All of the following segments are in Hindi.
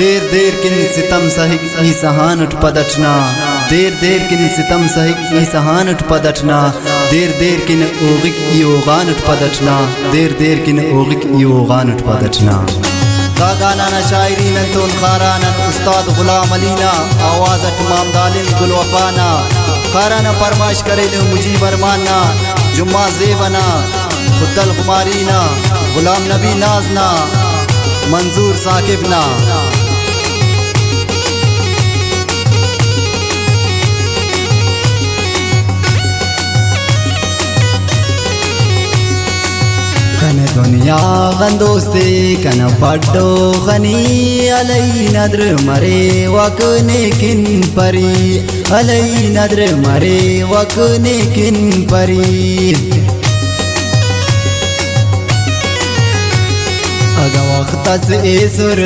देर देर किन सितम सहिक ई सहान उठ पदटना, देर देर किन सितम सहिक ई सहान उठ पदटना, देर देर किन ओगिक ई ओगान उठ पदटना, देर देर किन ओगिक ई ओगान उठ पदटना। गाना शायरी न तो खाराना उस्ताद गुलाम अलीना, आवाज़ तमाम दालिम गुलवफाना, खाराना फरमाइश करे लो मुजीब अरमाना, जुम्मा ज़ेबना खुद्दल कुमारीना, गुलाम नबी नाजना, मंजूर साकिबना। कन दुनिया गंदोस्ते कन बड्डो खनी अलई नद्र मरे वकने किन परी, अलई नद्र मरे वकने किन परी। अग वक्त से सुर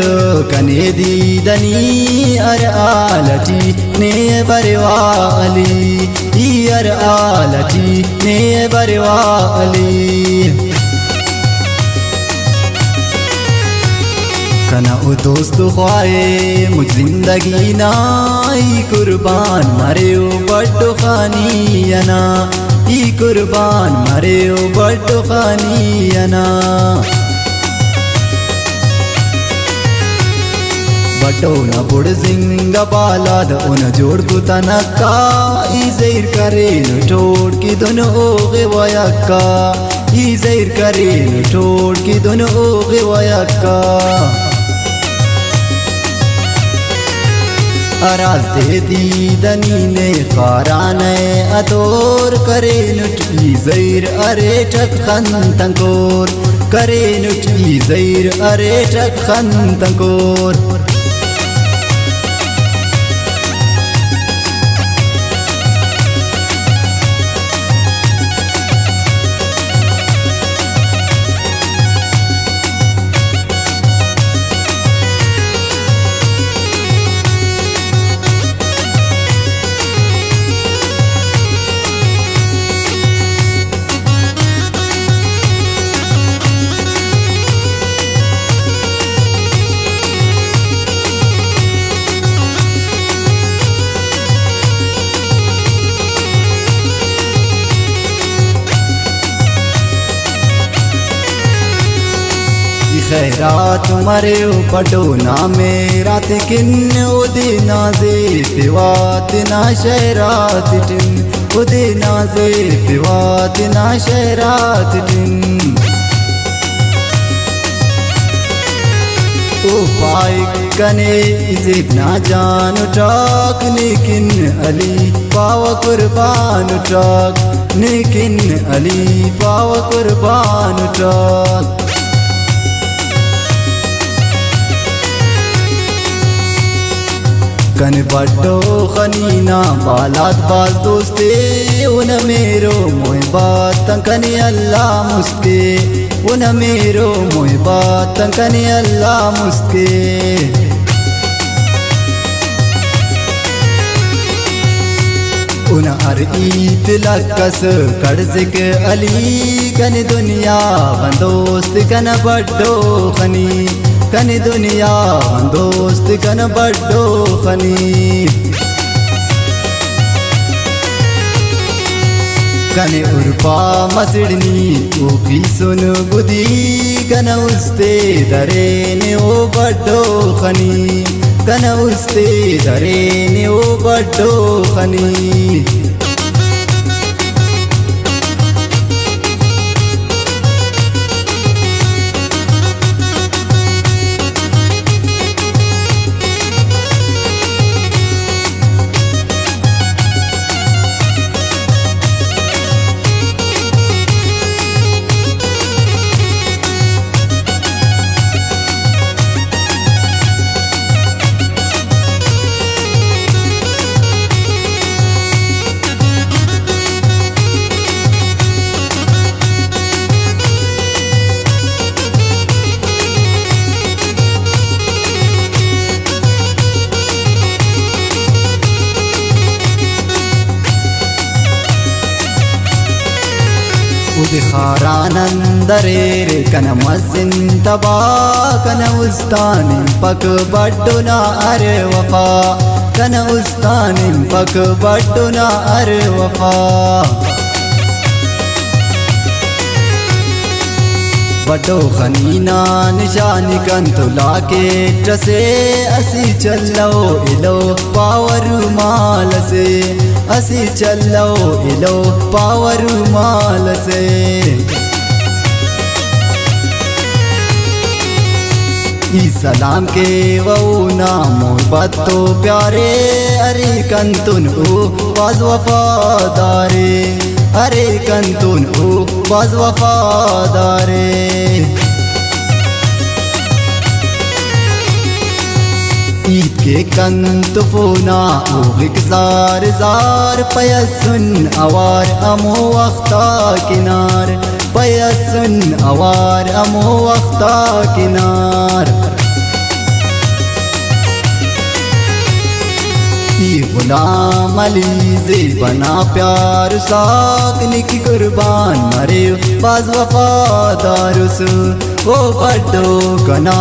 कने दीदनी अर आलची ने बरवाली, अर आलची ने बरवाली। कना ओ दोस्त ख्वाए मुझ जिंदगी नाई कुर्बान मरे ओ बड्डो खानियना, ई कुर्बान मरे ओ बड्डो खानियना। बड्डो न बुड़ जिंग बालाद उन जोड़ को तनक्का, ई ज़ैर करे न छोड़ की दोनों ओगे वयक्का, ई ज़ैर करे न छोड़ की दोनों ओगे वयक्का। अराज दे दीदनी ने खाराने अतोर करे नुटी ज़ैर अरे टक खंतंकोर, करे नुटी ज़ैर अरे टक खंतंकोर। खैरात मरे पटो ना मेरा किन उदे नाजे पिवात ना शहरात टिन, उदे नाजे पिवात ना शहरात टिन। ओ पाए कने इसे ना जान उठाक, लेकिन अली पाव कुर्बान उठाक, लेकिन अली पाव कुर्बान उठाक। कन बड्डो खनीना बालात बाज दोस्ते उन मेरो मोह बात कने अल्लाह मुस्के, उन मेरो मोह बात कने अल्लाह मुस्के। उन हर ईद लकस कर्ज़ अली कन दुनिया बंदोस्त कन बड्डो खनी, कन दुनिया दोस्त कन बड्डो खनी। कने उर्पा मसिड़नी ओखी सुन बुदी, कन उस्ते दरे ने ओ बड्डो खनी, कन उस्ते दरे ने ओ बड्डो खनी। इफ्तिखारानंदरेर कन मसिन तबा कन उस्तान पक बड्डुना अरे वफा कन उस्तान पक बड्डुना अरे वफा बटो खनीना निशानी कंतुला के टसे असी चलो इलो पावर माल से असी चलो इलो पावर माल से ई सलाम के वो नामो बतो प्यारे अरे कंतुन ओ बाज वफादारे अरे कंतुन ओ बाज वफादारे ईद के कंत फोना ओ जार जार पयसुन अवार अमो वक्ता किनार पयसुन अवार अमो वक्ता किनार गुलाम अली से बना प्यार साकने की कुर्बान मरे बाज वफादार ओ बड्डो कना